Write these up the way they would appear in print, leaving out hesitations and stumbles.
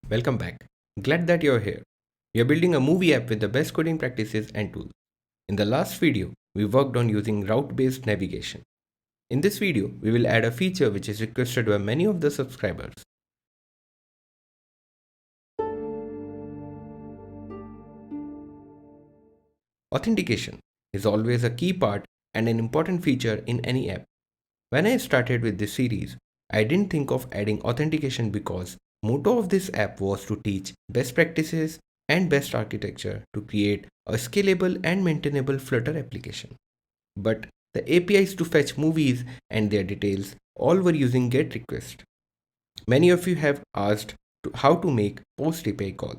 Welcome back. Glad that you're here. We are building a movie app with the best coding practices and tools. In the last video, we worked on using route-based navigation. In this video, we will add a feature which is requested by many of the subscribers. Authentication is always a key part and an important feature in any app. When I started with this series, I didn't think of adding authentication because motto of this app was to teach best practices and best architecture to create a scalable and maintainable Flutter application. But the APIs to fetch movies and their details all were using GET request. Many of you have asked how to make post API call.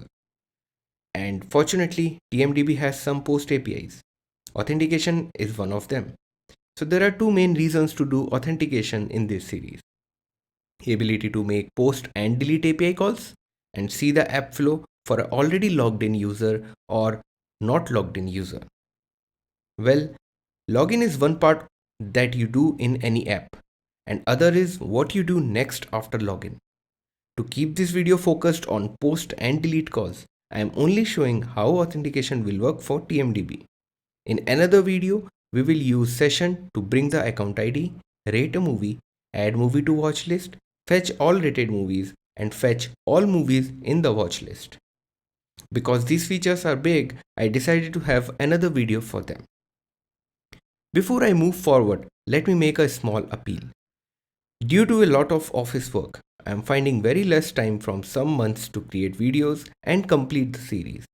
And fortunately, TMDB has some post APIs. Authentication is one of them. So there are two main reasons to do authentication in this series. Ability to make post and delete API calls and see the app flow for an already logged in user or not logged in user. Well, login is one part that you do in any app and other is what you do next after login. To keep this video focused on post and delete calls, I am only showing how authentication will work for TMDB. In another video, we will use session to bring the account ID, rate a movie, add movie to watch list, fetch all rated movies, and fetch all movies in the watch list. Because these features are big, I decided to have another video for them. Before I move forward, let me make a small appeal. Due to a lot of office work, I am finding very less time from some months to create videos and complete the series.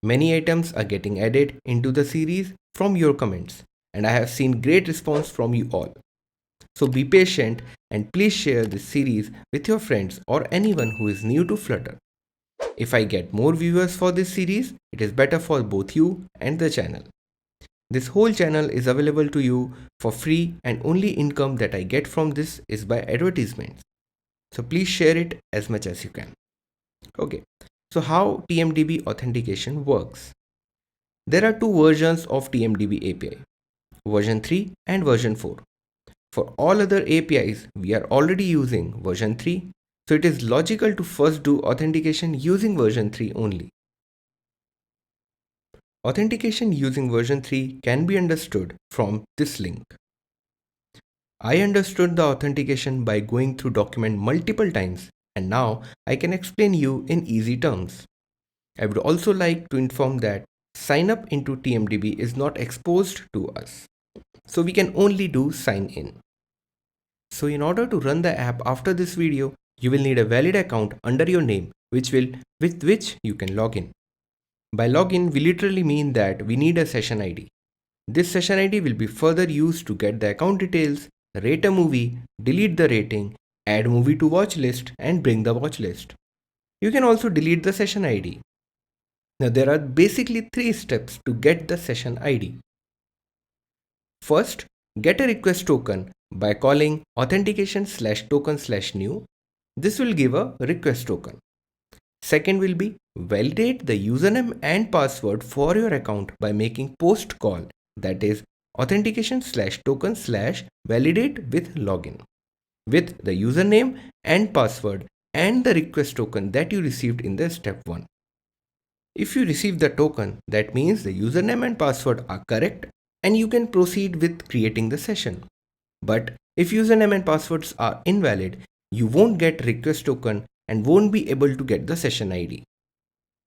Many items are getting added into the series from your comments, and I have seen great response from you all. So be patient and please share this series with your friends or anyone who is new to Flutter. If I get more viewers for this series, it is better for both you and the channel. This whole channel is available to you for free and only income that I get from this is by advertisements. So please share it as much as you can. Okay, so how TMDB authentication works? There are two versions of TMDB API, version 3 and version 4. For all other APIs, we are already using version 3, so it is logical to first do authentication using version 3 only. Authentication using version 3 can be understood from this link. I understood the authentication by going through document multiple times and now I can explain you in easy terms. I would also like to inform that sign up into TMDB is not exposed to us. So we can only do sign in. So in order to run the app after this video, you will need a valid account under your name with which you can log in. By login, we literally mean that we need a session ID. This session ID will be further used to get the account details, rate a movie, delete the rating, add movie to watch list and bring the watch list. You can also delete the session ID. Now there are basically three steps to get the session ID. First, get a request token by calling authentication/token/new. This will give a request token. Second will be validate the username and password for your account by making post call, that is authentication/token/validate with login with the username and password and the request token that you received in the step 1. If you receive the token, that means the username and password are correct and you can proceed with creating the session. But if username and passwords are invalid, you won't get request token and won't be able to get the session ID.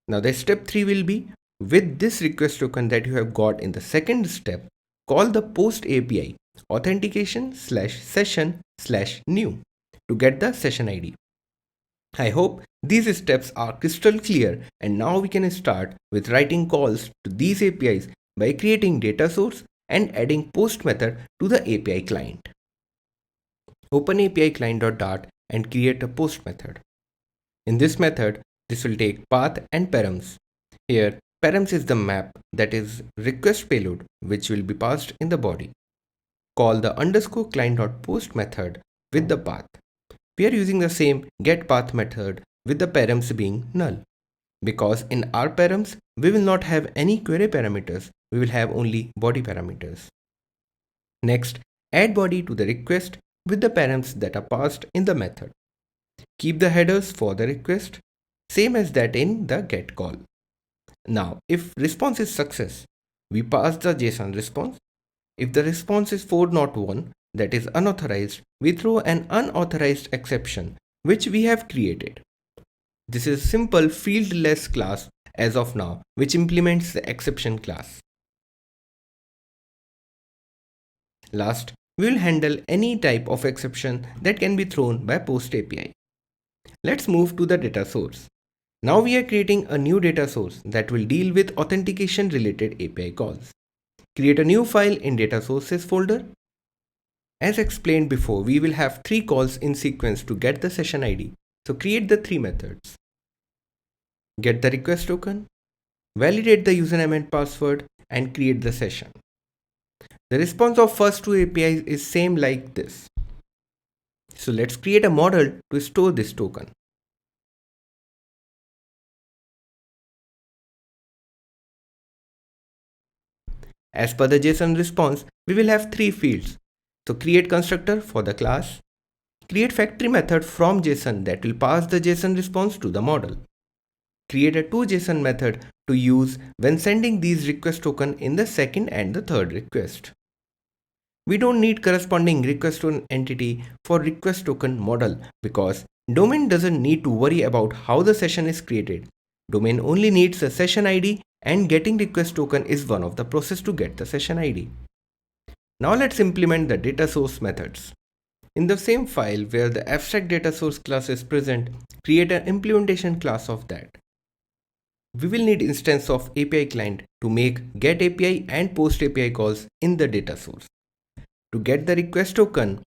Now the step 3 will be with this request token that you have got in the second step, call the post API authentication/session/new to get the session ID. I hope these steps are crystal clear and now we can start with writing calls to these APIs by creating data source and adding post method to the API client. Open API client.dart and create a post method. In this method, this will take path and params. Here, params is the map, that is request payload, which will be passed in the body. Call the underscore client.post method with the path. We are using the same getPath method with the params being null. Because in our params, we will not have any query parameters, we will have only body parameters. Next, add body to the request with the params that are passed in the method. Keep the headers for the request. same as that in the get call. Now, if response is success, we pass the JSON response. If the response is 401, that is unauthorized, we throw an unauthorized exception which we have created. This is a simple fieldless class as of now, which implements the exception class. Last, we will handle any type of exception that can be thrown by POST API. Let's move to the data source. Now we are creating a new data source that will deal with authentication related API calls. Create a new file in data sources folder. As explained before, we will have 3 calls in sequence to get the session ID. So create the 3 methods. Get the request token, validate the username and password, and create the session. The response of first 2 APIs is same like this. So let's create a model to store this token. As per the JSON response, we will have 3 fields. So create constructor for the class, create factory method from JSON that will pass the JSON response to the model. Create a toJSON method to use when sending these request token in the second and the third request. We don't need corresponding request token entity for request token model because domain doesn't need to worry about how the session is created. Domain only needs a session ID and getting request token is one of the process to get the session ID. Now let's implement the data source methods. In the same file where the abstract data source class is present, create an implementation class of that. We will need instance of API client to make get API and post API calls in the data source. To get the request token,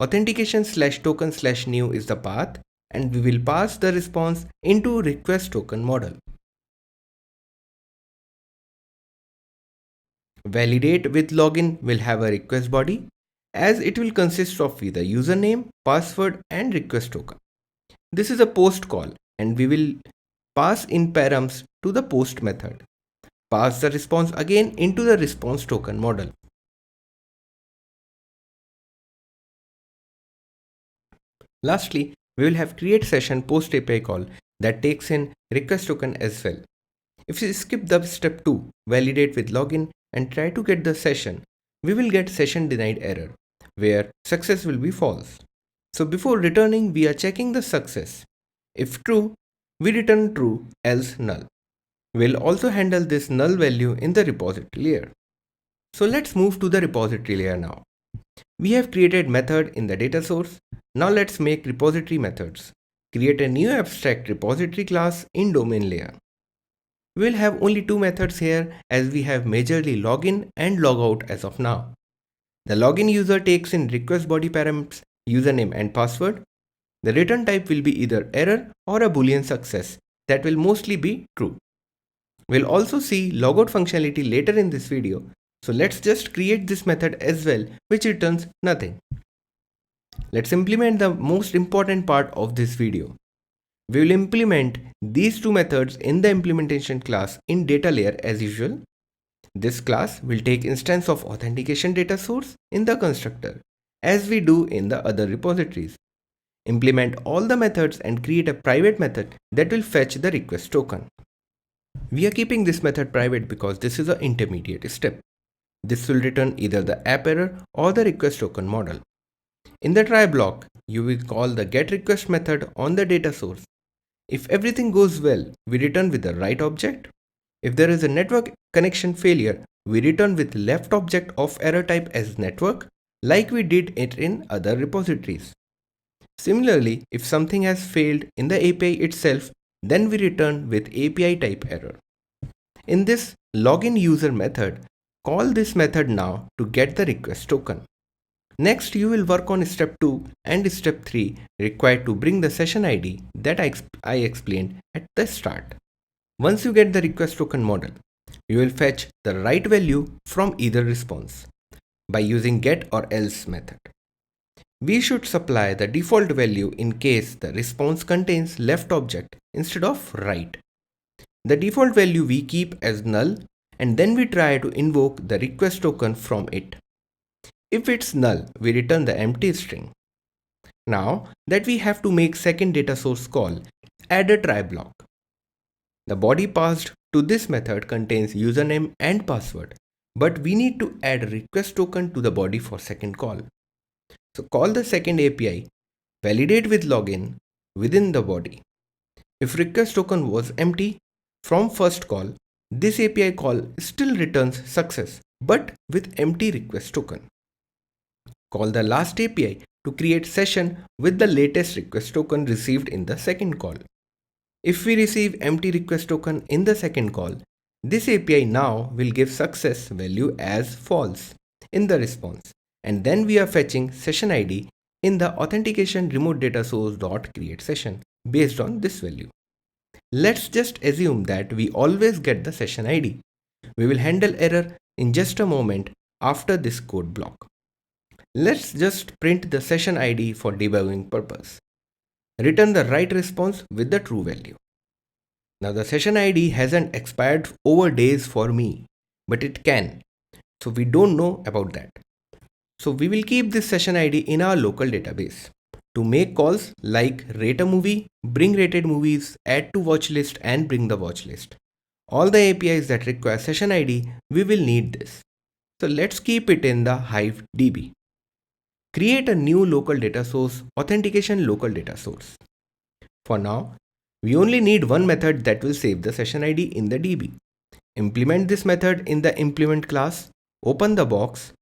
authentication/token/new is the path and we will pass the response into request token model. Validate with login will have a request body as it will consist of either username, password and request token. This is a post call and we will pass in params to the post method. Pass the response again into the response token model. Lastly, we will have create session post API call that takes in request token as well. If we skip the step 2, validate with login and try to get the session, we will get session denied error where success will be false. So before returning, we are checking the success. If true, we return true, else null. We'll also handle this null value in the repository layer. So let's move to the repository layer now. We have created method in the data source. Now let's make repository methods. Create a new abstract repository class in domain layer. We will have only 2 methods here as we have majorly login and logout as of now. The login user takes in request body parameters, username and password. The return type will be either error or a boolean success that will mostly be true. We'll also see logout functionality later in this video, so let's just create this method as well, which returns nothing. Let's implement the most important part of this video. We will implement these 2 methods in the implementation class in data layer as usual. This class will take instance of authentication data source in the constructor, as we do in the other repositories. Implement all the methods and create a private method that will fetch the request token. We are keeping this method private because this is an intermediate step. This will return either the app error or the request token model. In the try block, you will call the getRequest method on the data source. If everything goes well, we return with the right object. If there is a network connection failure, we return with left object of error type as network, like we did it in other repositories. Similarly, if something has failed in the API itself, then we return with API type error. In this login user method, call this method now to get the request token. Next, you will work on step 2 and step 3 required to bring the session ID that I explained at the start. Once you get the request token model, you will fetch the right value from either response by using get or else method. We should supply the default value in case the response contains left object instead of right. The default value we keep as null and then we try to invoke the request token from it. If it's null, we return the empty string. Now that we have to make second data source call, add a try block. The body passed to this method contains username and password, but we need to add a request token to the body for second call. So call the second API, validate with login within the body. If request token was empty from first call, this API call still returns success but with empty request token. Call the last API to create session with the latest request token received in the second call. If we receive empty request token in the second call, this API now will give success value as false in the response, and then we are fetching session ID in the authentication remote data source dot create session based on this value. Let's just assume that we always get the session ID. We will handle error in just a moment after this code block. Let's just print the session ID for debugging purpose. Return the right response with the true value. Now the session ID hasn't expired over days for me, but it can. So we don't know about that. So we will keep this session ID in our local database. To make calls like rate a movie, bring rated movies, add to watch list and bring the watch list. All the APIs that require session ID, we will need this. So let's keep it in the Hive DB. Create a new local data source, authentication local data source. For now, we only need one method that will save the session ID in the DB. Implement this method in the implement class, open the box,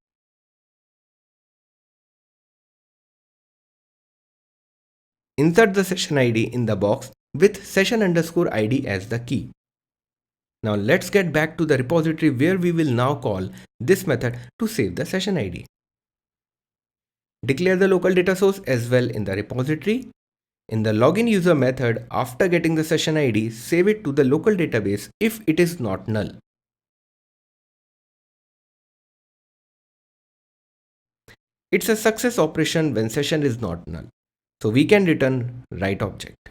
insert the session ID in the box with session_ID as the key. Now let's get back to the repository where we will now call this method to save the session ID. Declare the local data source as well in the repository. In the login user method, after getting the session ID, save it to the local database if it is not null. It's a success operation when session is not null, so we can return right object.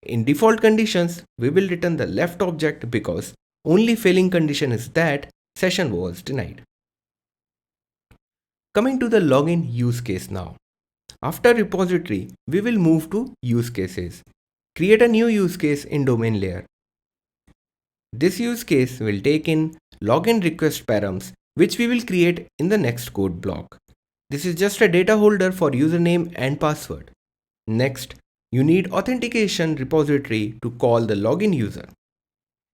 In default conditions, we will return the left object because only failing condition is that session was denied. Coming to the login use case now. After repository, we will move to use cases. Create a new use case in domain layer. This use case will take in login request params, which we will create in the next code block. This is just a data holder for username and password. Next, you need authentication repository to call the login user.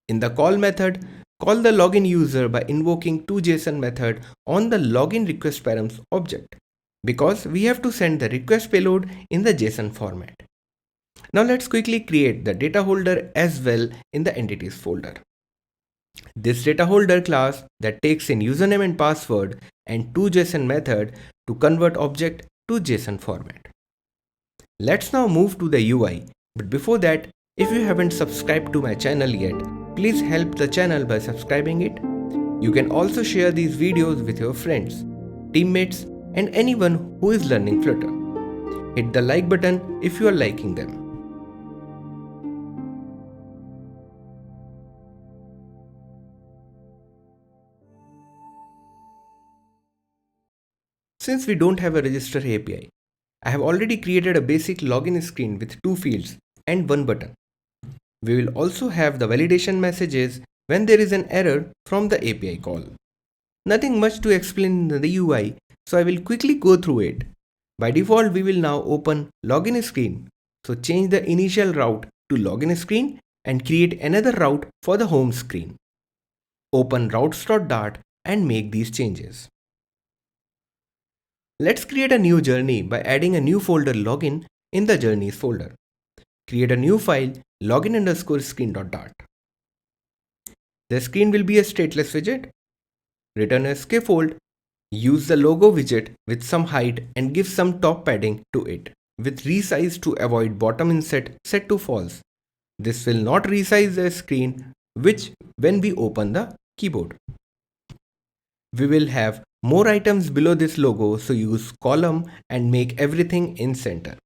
In the call method, call the login user by invoking toJSON method on the login request params object, because we have to send the request payload in the JSON format. Now let's quickly create the data holder as well in the entities folder. This data holder class that takes in username and password and toJSON method to convert object to JSON format. Let's now move to the UI, but before that, if you haven't subscribed to my channel yet, please help the channel by subscribing it. You can also share these videos with your friends, teammates, and anyone who is learning Flutter. Hit the like button if you are liking them. Since we don't have a register API, I have already created a basic login screen with 2 fields and 1 button. We will also have the validation messages when there is an error from the API call. Nothing much to explain in the UI, so I will quickly go through it. By default, we will now open login screen. So change the initial route to login screen and create another route for the home screen. Open routes.dart and make these changes. Let's create a new journey by adding a new folder login in the journeys folder. Create a new file login_screen.dart. The screen will be a stateless widget. Return a scaffold. Use the logo widget with some height and give some top padding to it with resize to avoid bottom inset set to false. This will not resize the screen when we open the keyboard. We will have more items below this logo, so use column and make everything in center.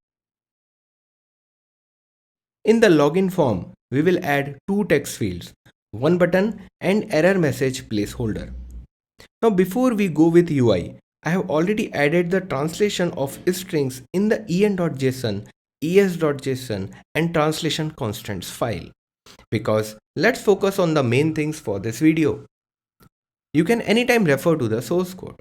In the login form, we will add 2 text fields, 1 button and error message placeholder. Now before we go with UI, I have already added the translation of strings in the en.json es.json and translation constants file. Because let's focus on the main things for this video. You can anytime refer to the source code.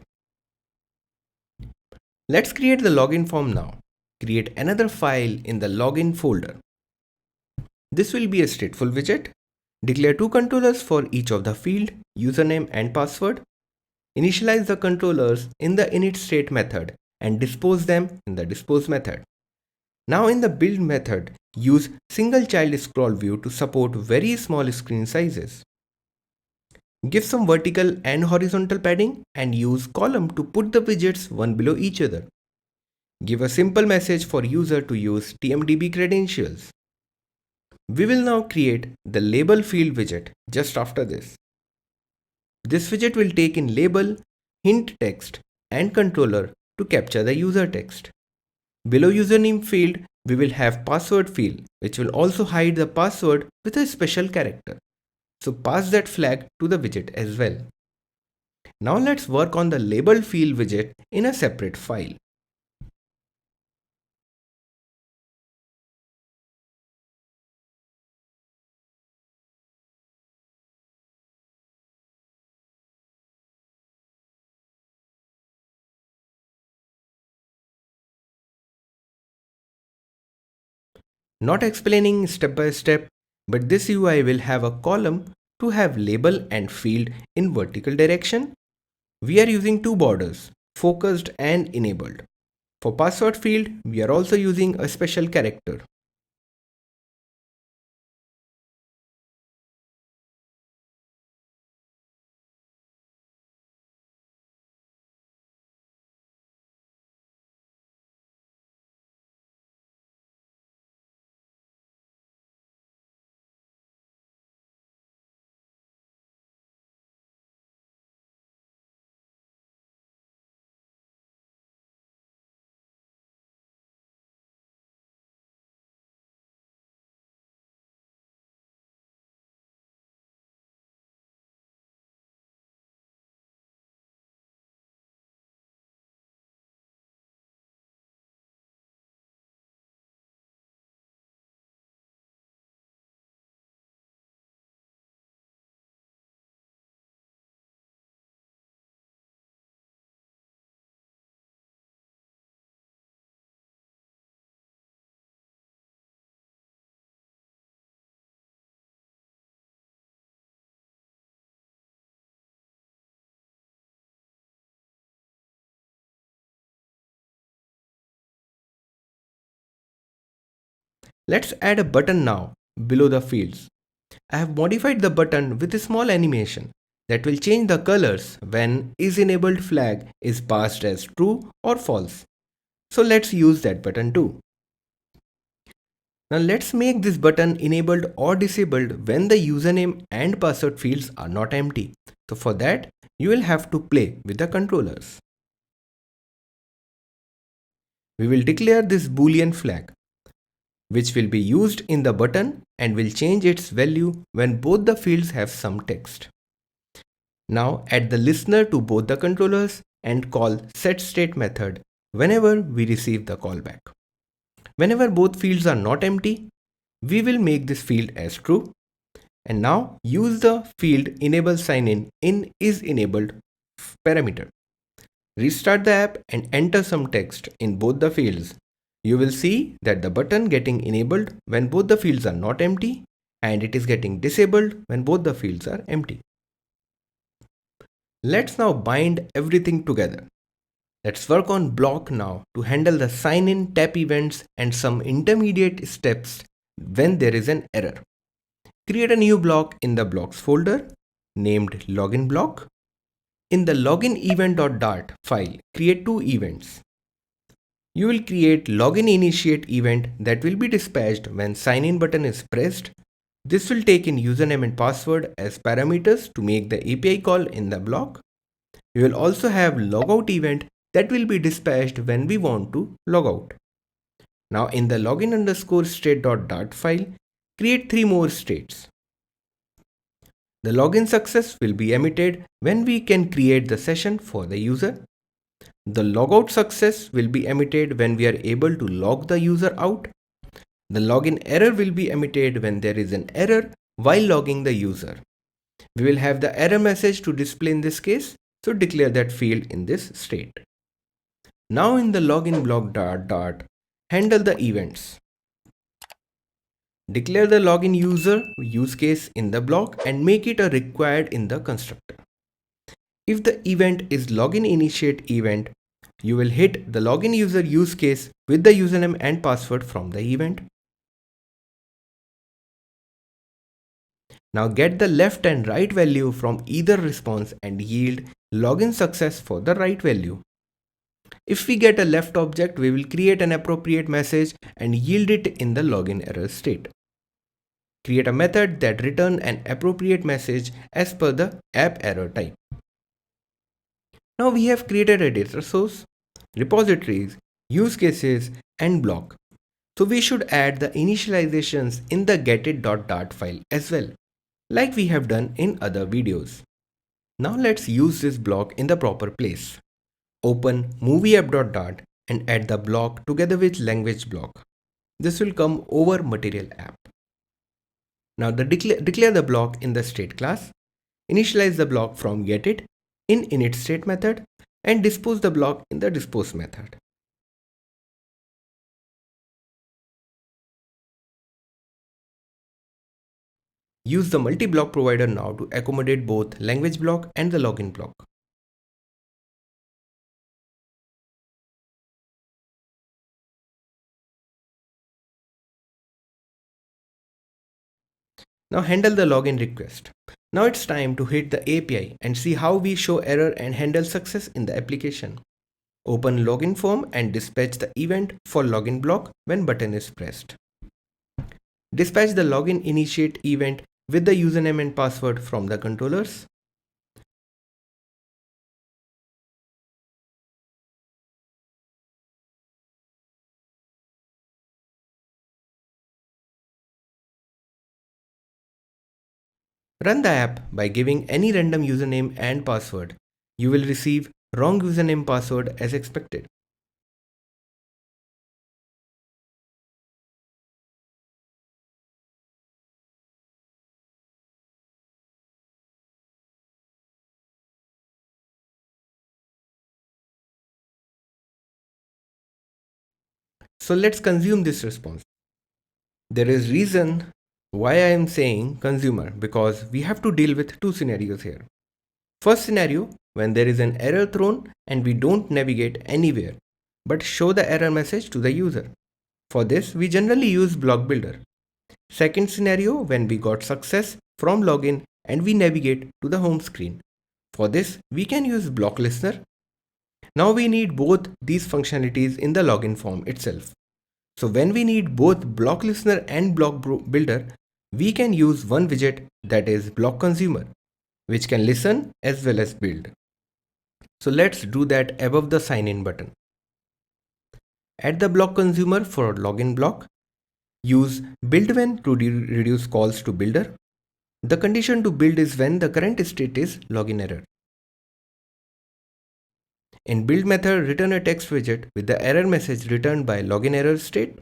Let's create the login form now. Create another file in the login folder. This will be a stateful widget. Declare two controllers for each of the field, username and password. Initialize the controllers in the init state method and dispose them in the dispose method. Now in the build method, use single child scroll view to support very small screen sizes. Give some vertical and horizontal padding and use column to put the widgets one below each other. Give a simple message for user to use TMDB credentials. We will now create the label field widget just after this. This widget will take in label, hint text and controller to capture the user text. Below username field, we will have password field, which will also hide the password with a special character. So pass that flag to the widget as well. Now let's work on the label field widget in a separate file. Not explaining step by step, but this UI will have a column to have label and field in vertical direction. We are using two borders, focused and enabled. For password field, we are also using a special character. Let's add a button now below the fields. I have modified the button with a small animation that will change the colors when isEnabled flag is passed as true or false. So let's use that button too. Now let's make this button enabled or disabled when the username and password fields are not empty. So for that, you will have to play with the controllers. We will declare this boolean flag, which will be used in the button and will change its value when both the fields have some text. Now add the listener to both the controllers and call setState method whenever we receive the callback. Whenever both fields are not empty, we will make this field as true. And now use the field enable sign in isEnabled parameter. Restart the app and enter some text in both the fields. You will see that the button getting enabled when both the fields are not empty and it is getting disabled when both the fields are empty. Let's now bind everything together. Let's work on block now to handle the sign in, tap events and some intermediate steps when there is an error. Create a new block in the blocks folder named login block. In the login event.dart file, create two events. You will create login initiate event that will be dispatched when sign in button is pressed. This will take in username and password as parameters to make the API call in the block. You will also have logout event that will be dispatched when we want to log out. Now in the login underscore state.dart file, create three more states. The login success will be emitted when we can create the session for the user. The logout success will be emitted when we are able to log the user out. The login error will be emitted when there is an error while logging the user. We will have the error message to display in this case, so declare that field in this state. Now in the login block handle the events. Declare the login user use case in the block and make it a required in the constructor. If the event is login initiate event, you will hit the login user use case with the username and password from the event. Now get the left and right value from either response and yield login success for the right value. If we get a left object, we will create an appropriate message and yield it in the login error state. Create a method that return an appropriate message as per the app error type. Now we have created a data source, repositories, use cases, and block. So we should add the initializations in the getit.dart file as well, like we have done in other videos. Now let's use this block in the proper place. Open movieapp.dart and add the block together with language block. This will come over material app. Now declare the block in the state class, initialize the block from getit in init state method, and dispose the block in the dispose method. Use the multi-block provider now to accommodate both language block and the login block. Now handle the login request. Now it's time to hit the API and see how we show error and handle success in the application. Open login form and dispatch the event for login block when button is pressed. Dispatch the login initiate event with the username and password from the controllers. Run the app by giving any random username and password. You will receive wrong username password as expected. So let's consume this response. There is reason why I am saying consumer, because we have to deal with two scenarios here. First scenario, when there is an error thrown and we don't navigate anywhere but show the error message to the user. For this, we generally use block builder. Second scenario, when we got success from login and we navigate to the home screen. For this, we can use block listener. Now we need both these functionalities in the login form itself. So when we need both block listener and block builder, we can use one widget, that is block consumer, which can listen as well as build. So let's do that above the sign in button. Add the block consumer for login block. Use build when to reduce calls to builder. The condition to build is when the current state is login error. In build method, return a text widget with the error message returned by login error state.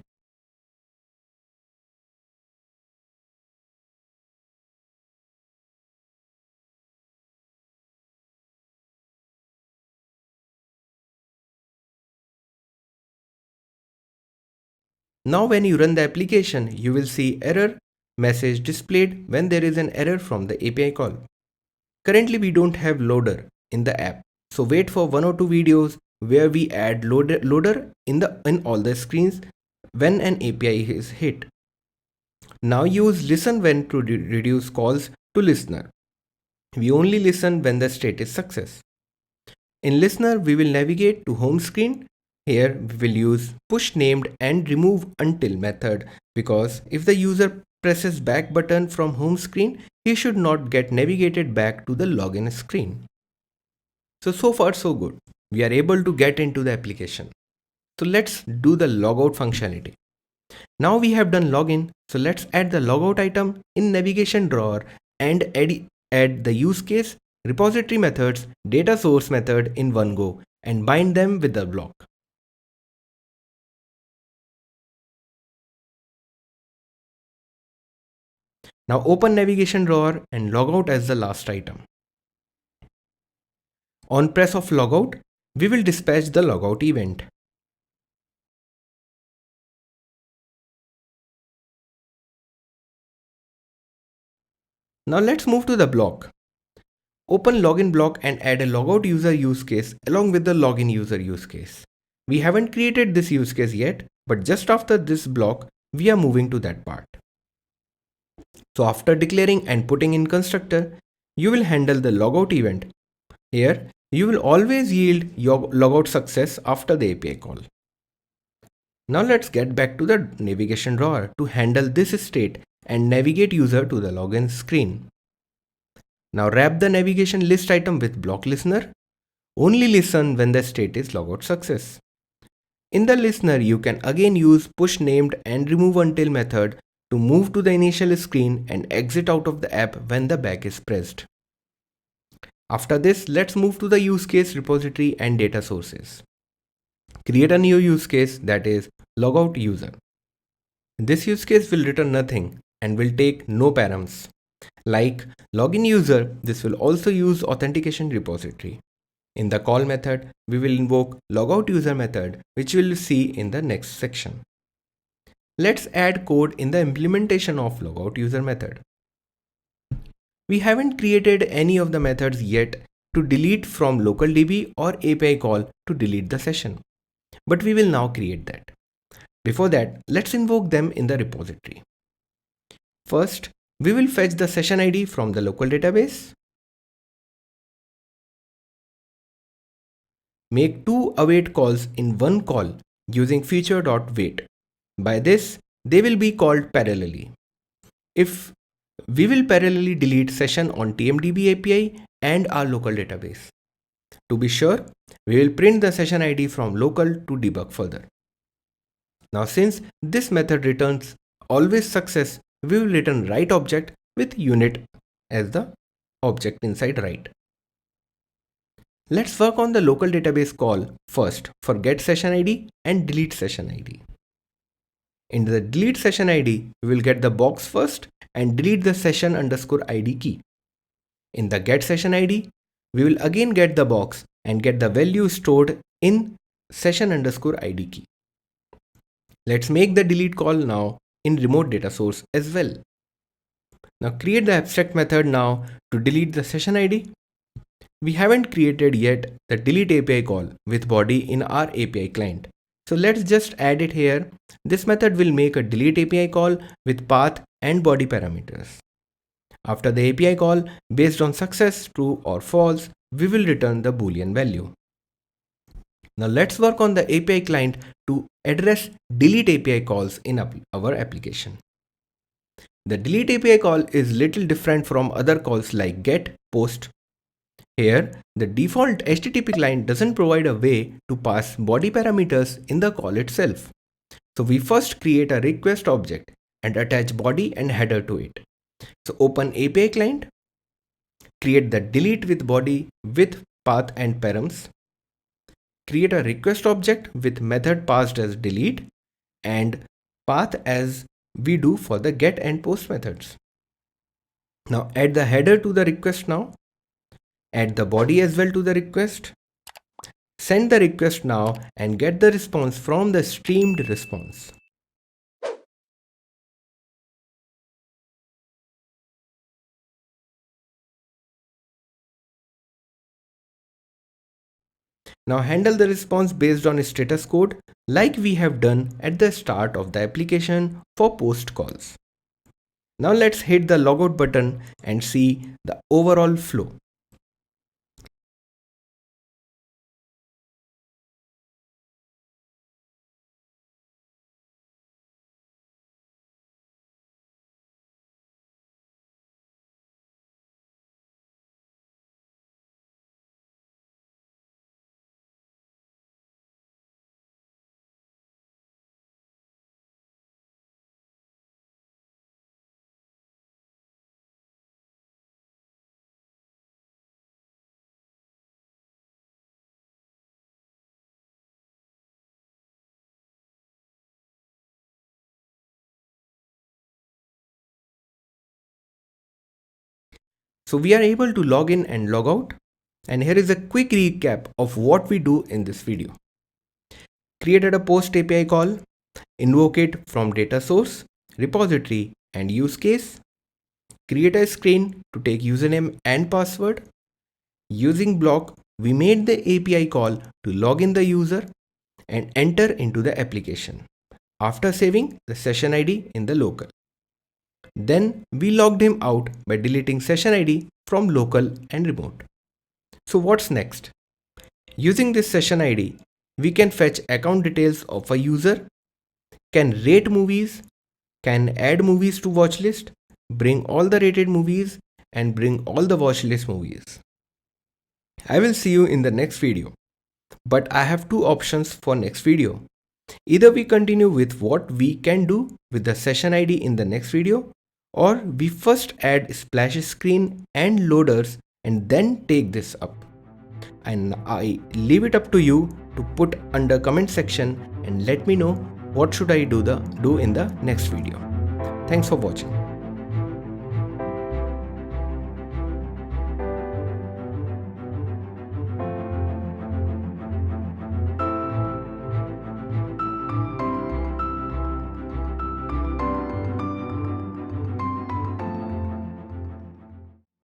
Now when you run the application, you will see error message displayed when there is an error from the API call. Currently we don't have loader in the app, so wait for 1 or 2 videos where we add loader in all the screens when an API is hit. Now use listen when to reduce calls to listener. We only listen when the state is success. In listener, we will navigate to home screen. Here we will use push named and remove until method, because if the user presses back button from home screen, he should not get navigated back to the login screen. So far so good. We are able to get into the application. So let's do the logout functionality. Now we have done login, so let's add the logout item in navigation drawer and add the use case, repository methods, data source method in one go and bind them with the block. Now open navigation drawer and log out as the last item. On press of logout, we will dispatch the logout event. Now let's move to the block. Open login block and add a logout user use case along with the login user use case. We haven't created this use case yet, but just after this block, we are moving to that part. So after declaring and putting in constructor, you will handle the logout event. Here, you will always yield your logout success after the API call. Now let's get back to the navigation drawer to handle this state and navigate user to the login screen. Now wrap the navigation list item with block listener. Only listen when the state is logout success. In the listener, you can again use push named and remove until method to move to the initial screen and exit out of the app when the back is pressed. After this, let's move to the use case repository and data sources. Create a new use case, that is logout user. This use case will return nothing and will take no params. Like login user, this will also use authentication repository. In the call method, we will invoke logout user method, which we will see in the next section. Let's add code in the implementation of logout user method. We haven't created any of the methods yet to delete from local DB or API call to delete the session, but we will now create that. Before that, let's invoke them in the repository. First, we will fetch the session ID from the local database. Make two await calls in one call using feature.wait. By this, they will be called parallelly. If we will parallelly delete session on TMDB API and our local database. To be sure, we will print the session ID from local to debug further. Now since this method returns always success, we will return write object with unit as the object inside write. Let's work on the local database call first for get session ID and delete session ID. In the delete session ID, we will get the box first and delete the session underscore ID key. In the get session ID, we will again get the box and get the value stored in session underscore ID key. Let's make the delete call now in remote data source as well. Now create the abstract method now to delete the session ID. We haven't created yet the delete API call with body in our API client. So let's just add it here. This method will make a delete API call with path and body parameters. After the API call, based on success, true or false, we will return the Boolean value. Now let's work on the API client to address delete API calls in our application. The delete API call is little different from other calls like get, post. Here, the default HTTP client doesn't provide a way to pass body parameters in the call itself. So we first create a request object and attach body and header to it. So open API client, create the delete with body with path and params, create a request object with method passed as delete and path as we do for the get and post methods. Now add the header to the request now, add the body as well to the request, send the request now and get the response from the streamed response. Now handle the response based on status code like we have done at the start of the application for post calls. Now let's hit the logout button and see the overall flow. So we are able to log in and log out. And here is a quick recap of what we do in this video. Created a post API call, invoke it from data source, repository and use case. Create a screen to take username and password. Using block, we made the API call to log in the user and enter into the application after saving the session ID in the local. Then we logged him out by deleting session ID from local and remote. So what's next? Using this session ID, we can fetch account details of a user, can rate movies, can add movies to watch list, bring all the rated movies and bring all the watch list movies. I will see you in the next video. But I have two options for next video. Either we continue with what we can do with the session ID in the next video, or we first add splash screen and loaders and then take this up. And I leave it up to you to put under comment section and let me know what should I do in the next video. Thanks for watching.